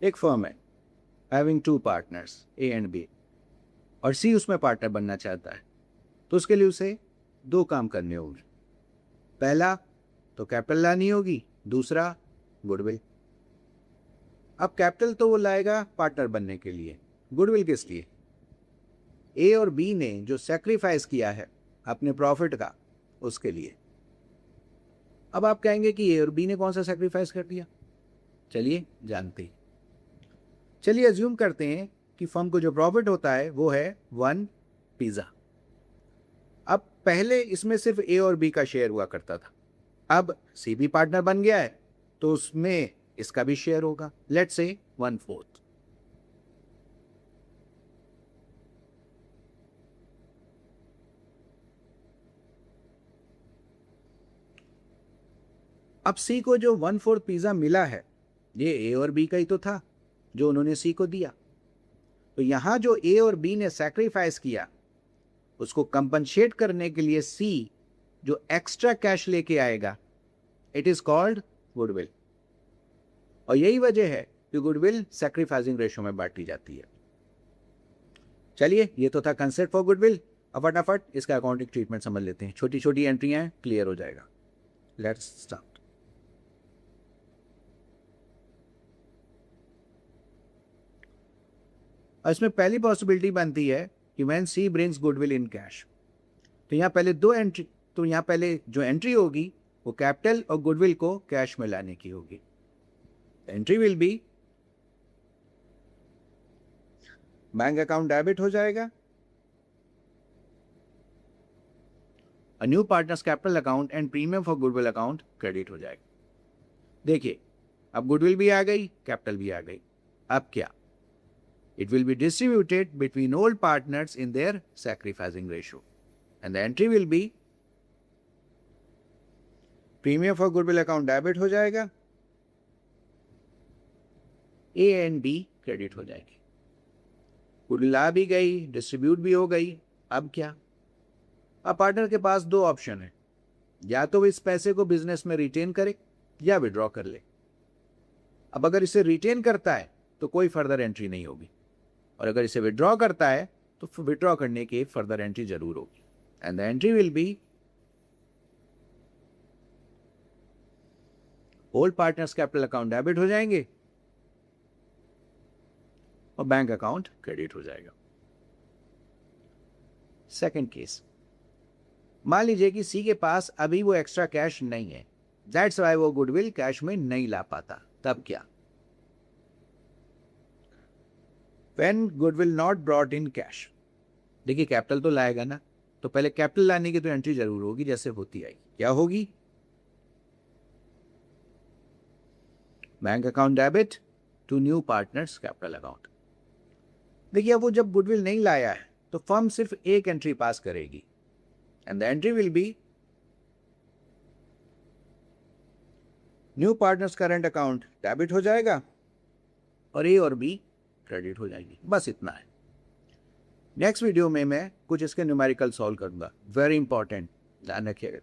एक फर्म है having two partners A and B, और सी उसमें पार्टनर बनना चाहता है, तो उसके लिए उसे दो काम करने होंगे। पहला तो कैपिटल लानी होगी, दूसरा गुडविल। अब कैपिटल तो वो लाएगा पार्टनर बनने के लिए, गुडविल किस लिए? ए और बी ने जो सेक्रीफाइस किया है अपने प्रॉफिट का, उसके लिए। अब आप कहेंगे कि ए और बी ने कौन सा सेक्रीफाइस कर दिया? चलिए जानते हैं। चलिए अज्यूम करते हैं कि फर्म को जो प्रॉफिट होता है वो है 1 पिज्जा। अब पहले इसमें सिर्फ ए और बी का शेयर हुआ करता था, अब सी भी पार्टनर बन गया है तो उसमें इसका भी शेयर होगा, लेट्स से 1/4। अब सी को जो 1/4 पिज्जा मिला है, ये ए और बी का ही तो था जो उन्होंने सी को दिया। तो यहां जो ए और बी ने सैक्रिफाइस किया, उसको कंपनसेट करने के लिए सी जो एक्स्ट्रा कैश लेके आएगा, इट इज कॉल्ड गुडविल। और यही वजह है कि गुडविल सैक्रिफाइसिंग रेशो में बांटी जाती है। चलिए, ये तो था कंसेप्ट फॉर गुडविल। अब फटाफट इसका अकाउंटिंग ट्रीटमेंट समझ लेते हैं, छोटी छोटी एंट्रियां हैं, क्लियर हो जाएगा। Let's start. और इसमें पहली पॉसिबिलिटी बनती है कि when C brings goodwill in cash, तो यहां पहले दो एंट्री, तो यहां पहले जो एंट्री होगी वो कैपिटल और गुडविल को कैश में लाने की होगी। Entry will be bank account debit हो जाएगा, new partners capital account and premium for goodwill account credit हो जाएगा। देखिए, अब गुडविल भी आ गई, कैपिटल भी आ गई। अब क्या? It will be distributed between all partners in their sacrificing ratio. And the entry will be premium for goodwill account debit हो जाएगा, A and B क्रेडिट हो जाएगी। गुडविल आ भी गई, डिस्ट्रीब्यूट भी हो गई। अब क्या? अब पार्टनर के पास दो ऑप्शन है, या तो इस पैसे को बिजनेस में रिटेन करे या विड्रॉ कर ले। अब अगर इसे रिटेन करता है तो कोई फर्दर एंट्री नहीं होगी, और अगर इसे विड्रॉ करता है तो विड्रॉ करने की एक फर्दर एंट्री जरूर होगी। And the entry will be old partners capital account debit हो जाएंगे और बैंक अकाउंट क्रेडिट हो जाएगा। सेकंड केस, मान लीजिए कि सी के पास अभी वो एक्स्ट्रा कैश नहीं है, दैट्स व्हाई वो गुडविल कैश में नहीं ला पाता। तब क्या? When goodwill not brought in cash, देखिए कैपिटल तो लाएगा ना, तो पहले कैपिटल लाने की तो एंट्री जरूर होगी जैसे होती आई। क्या होगी? Bank account debit to new partners capital account. देखिए, अब वो जब गुडविल नहीं लाया है तो फर्म सिर्फ एक एंट्री पास करेगी, and the entry will be new partners current account debit हो जाएगा और ए और बी क्रेडिट हो जाएगी। बस इतना है। नेक्स्ट वीडियो में मैं कुछ इसके न्यूमेरिकल सॉल्व करूंगा, वेरी इंपॉर्टेंट, ध्यान रखिएगा।